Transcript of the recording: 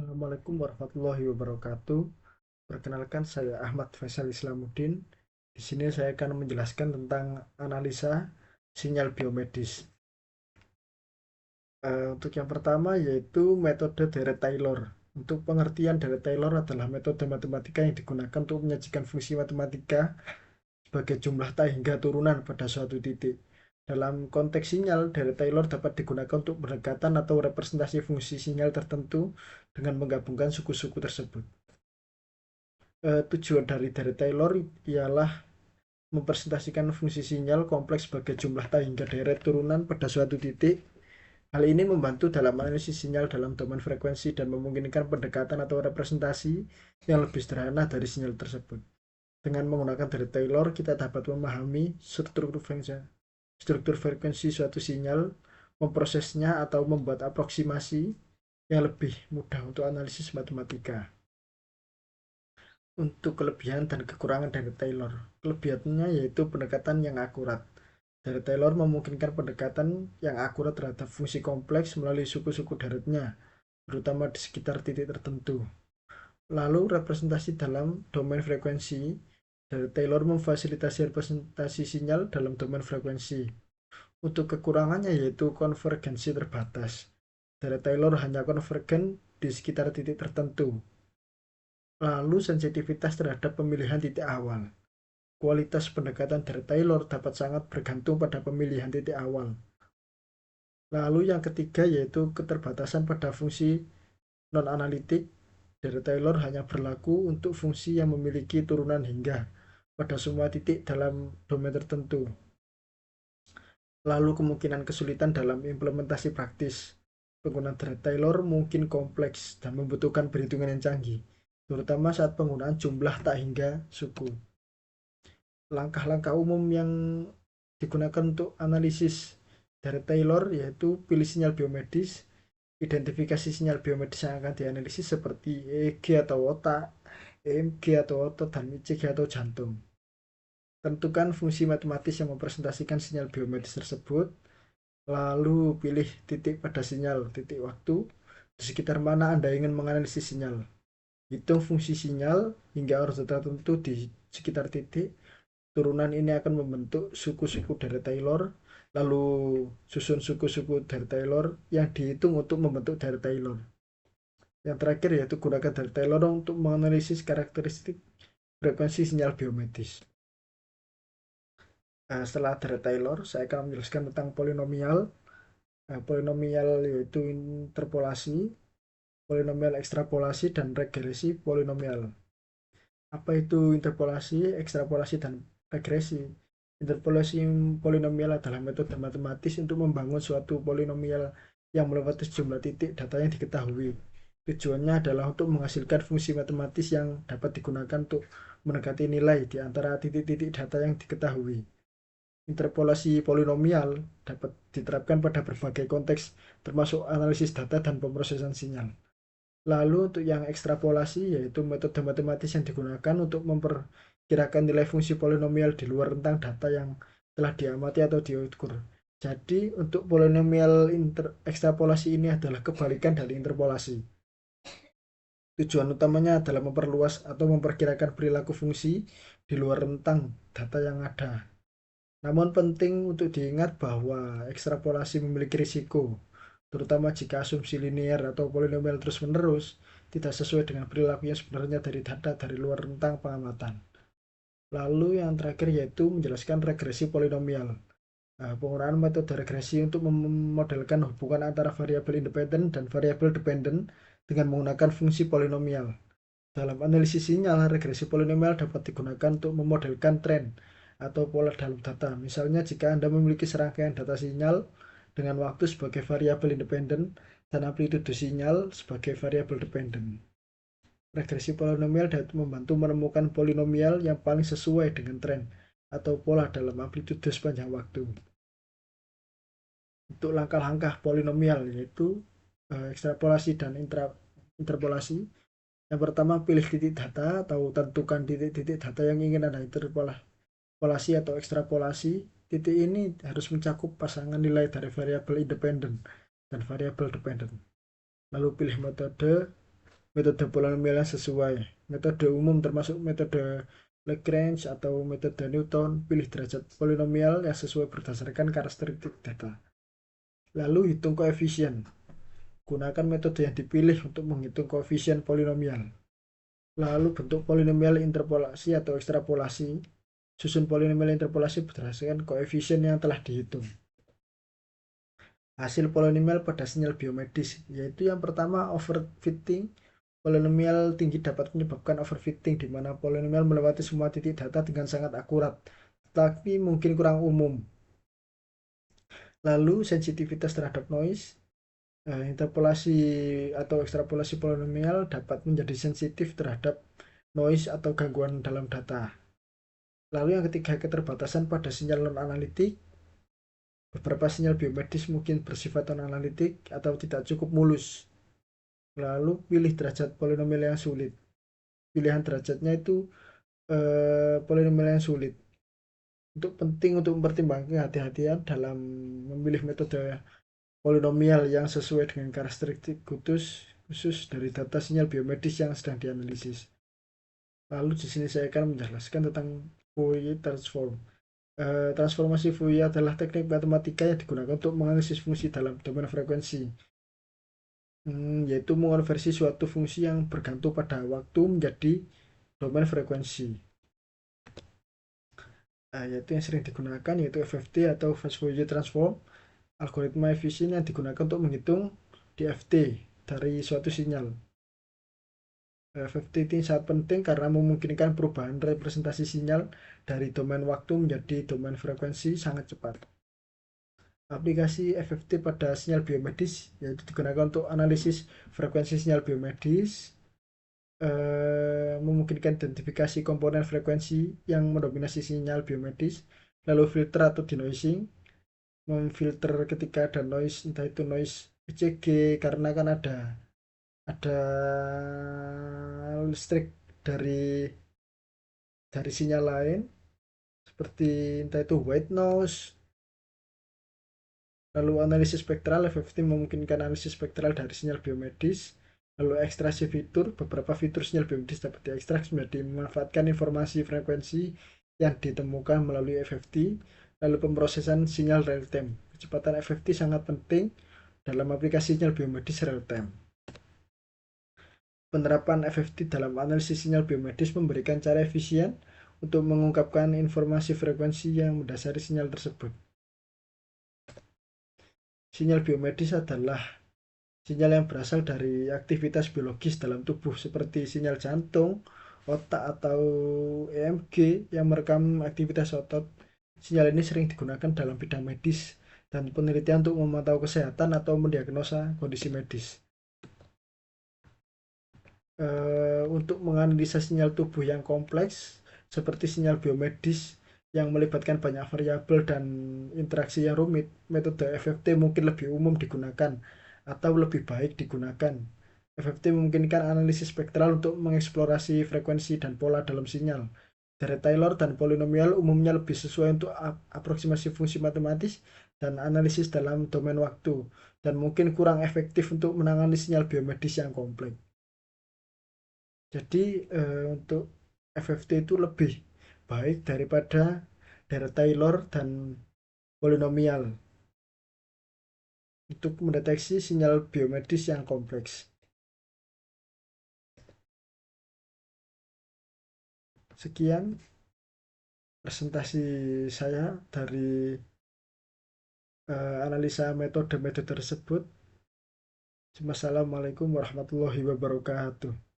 Assalamualaikum warahmatullahi wabarakatuh. Perkenalkan, saya Ahmad Faisal Islamuddin. Di sini saya akan menjelaskan tentang analisa sinyal biomedis. Untuk yang pertama yaitu metode deret Taylor. Untuk pengertian deret Taylor adalah metode matematika yang digunakan untuk menyajikan fungsi matematika sebagai jumlah tak hingga turunan pada suatu titik. Dalam konteks sinyal, deret Taylor dapat digunakan untuk pendekatan atau representasi fungsi sinyal tertentu dengan menggabungkan suku-suku tersebut. Tujuan dari Taylor ialah mempresentasikan fungsi sinyal kompleks sebagai jumlah tak hingga deret turunan pada suatu titik. Hal ini membantu dalam analisis sinyal dalam domain frekuensi dan memungkinkan pendekatan atau representasi yang lebih sederhana dari sinyal tersebut. Dengan menggunakan deret Taylor, kita dapat memahami struktur frekuensi suatu sinyal, memprosesnya atau membuat aproksimasi yang lebih mudah untuk analisis matematika. Untuk kelebihan dan kekurangan dari Taylor. Kelebihannya yaitu pendekatan yang akurat. Dari Taylor memungkinkan pendekatan yang akurat terhadap fungsi kompleks melalui suku-suku deretnya, terutama di sekitar titik tertentu. Lalu representasi dalam domain frekuensi. Dari Taylor memfasilitasi representasi sinyal dalam domain frekuensi. Untuk kekurangannya yaitu konvergensi terbatas. Dari Taylor hanya konvergen di sekitar titik tertentu. Lalu sensitivitas terhadap pemilihan titik awal. Kualitas pendekatan dari Taylor dapat sangat bergantung pada pemilihan titik awal. Lalu yang ketiga yaitu keterbatasan pada fungsi non-analitik. Dari Taylor hanya berlaku untuk fungsi yang memiliki turunan hingga pada semua titik dalam domain tertentu. Lalu kemungkinan kesulitan dalam implementasi praktis. Penggunaan dari Taylor mungkin kompleks dan membutuhkan perhitungan yang canggih, terutama saat penggunaan jumlah tak hingga suku. Langkah-langkah umum yang digunakan untuk analisis dari Taylor yaitu pilih sinyal biomedis, identifikasi sinyal biomedis yang akan dianalisis seperti EEG atau otak, EMG atau otot, dan ECG atau jantung. Tentukan fungsi matematis yang mempresentasikan sinyal biomedis tersebut, lalu pilih titik pada sinyal, titik waktu, di sekitar mana Anda ingin menganalisis sinyal. Hitung fungsi sinyal hingga order tertentu di sekitar titik. Turunan ini akan membentuk suku-suku dari Taylor, lalu susun suku-suku dari Taylor yang dihitung untuk membentuk dari Taylor. Yang terakhir yaitu gunakan dari Taylor untuk menganalisis karakteristik frekuensi sinyal biomedis. Setelah dari Taylor, saya akan menjelaskan tentang polinomial. Polinomial yaitu interpolasi, polinomial ekstrapolasi, dan regresi polinomial. Apa itu interpolasi, ekstrapolasi, dan regresi? Interpolasi polinomial adalah metode matematis untuk membangun suatu polinomial yang melewati sejumlah titik data yang diketahui. Tujuannya adalah untuk menghasilkan fungsi matematis yang dapat digunakan untuk mendekati nilai di antara titik-titik data yang diketahui. Interpolasi polinomial dapat diterapkan pada berbagai konteks, termasuk analisis data dan pemrosesan sinyal. Lalu untuk yang ekstrapolasi yaitu metode matematis yang digunakan untuk memperkirakan nilai fungsi polinomial di luar rentang data yang telah diamati atau diukur. Jadi untuk polinomial ekstrapolasi ini adalah kebalikan dari interpolasi. Tujuan utamanya adalah memperluas atau memperkirakan perilaku fungsi di luar rentang data yang ada. Namun penting untuk diingat bahwa ekstrapolasi memiliki risiko, terutama jika asumsi linear atau polinomial terus-menerus tidak sesuai dengan perilaku yang sebenarnya dari data dari luar rentang pengamatan. Lalu yang terakhir yaitu menjelaskan regresi polinomial. Penggunaan metode regresi untuk memodelkan hubungan antara variabel independen dan variabel dependen dengan menggunakan fungsi polinomial. Dalam analisis sinyal, regresi polinomial dapat digunakan untuk memodelkan tren atau pola dalam data. Misalnya jika Anda memiliki serangkaian data sinyal dengan waktu sebagai variabel independen dan amplitude sinyal sebagai variabel dependen. Regresi polinomial dapat membantu menemukan polinomial yang paling sesuai dengan tren atau pola dalam amplitude sepanjang waktu. Untuk langkah-langkah polinomial yaitu ekstrapolasi dan interpolasi. Yang pertama, pilih titik data atau tentukan titik-titik data yang ingin Anda interpolasi atau ekstrapolasi. Titik ini harus mencakup pasangan nilai dari variabel independen dan variabel dependen. Lalu pilih metode metode polinomial yang sesuai. Metode umum termasuk metode Lagrange atau metode Newton, pilih derajat polinomial yang sesuai berdasarkan karakteristik data. Lalu hitung koefisien. Gunakan metode yang dipilih untuk menghitung koefisien polinomial. Lalu bentuk polinomial interpolasi atau ekstrapolasi. Susun polinomial interpolasi berdasarkan koefisien yang telah dihitung. Hasil polinomial pada sinyal biomedis, yaitu yang pertama overfitting. Polinomial tinggi dapat menyebabkan overfitting, di mana polinomial melewati semua titik data dengan sangat akurat, tapi mungkin kurang umum. Lalu sensitivitas terhadap noise. Interpolasi atau ekstrapolasi polinomial dapat menjadi sensitif terhadap noise atau gangguan dalam data. Lalu yang ketiga, keterbatasan pada sinyal non-analitik. Beberapa sinyal biomedis mungkin bersifat non-analitik atau tidak cukup mulus. Lalu pilih derajat polinomial yang sulit. Pilihan derajatnya itu polinomial yang sulit. Penting untuk mempertimbangkan kehati-hatian dalam memilih metode polinomial yang sesuai dengan karakteristik khusus dari data sinyal biomedis yang sedang dianalisis. Lalu di sini saya akan menjelaskan tentang Fourier transform. Transformasi Fourier adalah teknik matematika yang digunakan untuk menganalisis fungsi dalam domain frekuensi, yaitu mengonversi suatu fungsi yang bergantung pada waktu menjadi domain frekuensi. Yaitu yang sering digunakan yaitu FFT atau Fast Fourier Transform, algoritma efisien yang digunakan untuk menghitung DFT dari suatu sinyal. FFT ini sangat penting karena memungkinkan perubahan representasi sinyal dari domain waktu menjadi domain frekuensi sangat cepat. Aplikasi FFT pada sinyal biomedis yaitu digunakan untuk analisis frekuensi sinyal biomedis, memungkinkan identifikasi komponen frekuensi yang mendominasi sinyal biomedis, lalu filter atau denoising, memfilter ketika ada noise, entah itu noise ECG karena kan ada listrik dari sinyal lain seperti entah itu white noise. Lalu analisis spektral, FFT memungkinkan analisis spektral dari sinyal biomedis. Lalu ekstraksi fitur, beberapa fitur sinyal biomedis dapat diekstrak menjadi memanfaatkan informasi frekuensi yang ditemukan melalui FFT. Lalu pemrosesan sinyal real time. Kecepatan FFT sangat penting dalam aplikasi sinyal biomedis real time. Penerapan FFT dalam analisis sinyal biomedis memberikan cara efisien untuk mengungkapkan informasi frekuensi yang mendasari sinyal tersebut. Sinyal biomedis adalah sinyal yang berasal dari aktivitas biologis dalam tubuh seperti sinyal jantung, otak, atau EMG yang merekam aktivitas otot. Sinyal ini sering digunakan dalam bidang medis dan penelitian untuk memantau kesehatan atau mendiagnosa kondisi medis. Untuk menganalisa sinyal tubuh yang kompleks seperti sinyal biomedis yang melibatkan banyak variabel dan interaksi yang rumit, metode FFT mungkin lebih umum digunakan atau lebih baik digunakan. FFT memungkinkan analisis spektral untuk mengeksplorasi frekuensi dan pola dalam sinyal. Dari Taylor dan polinomial umumnya lebih sesuai untuk aproksimasi fungsi matematis dan analisis dalam domain waktu, dan mungkin kurang efektif untuk menangani sinyal biomedis yang kompleks. Jadi untuk FFT itu lebih baik daripada dari Taylor dan polinomial untuk mendeteksi sinyal biomedis yang kompleks. Sekian presentasi saya dari analisa metode-metode tersebut. Wassalamualaikum warahmatullahi wabarakatuh.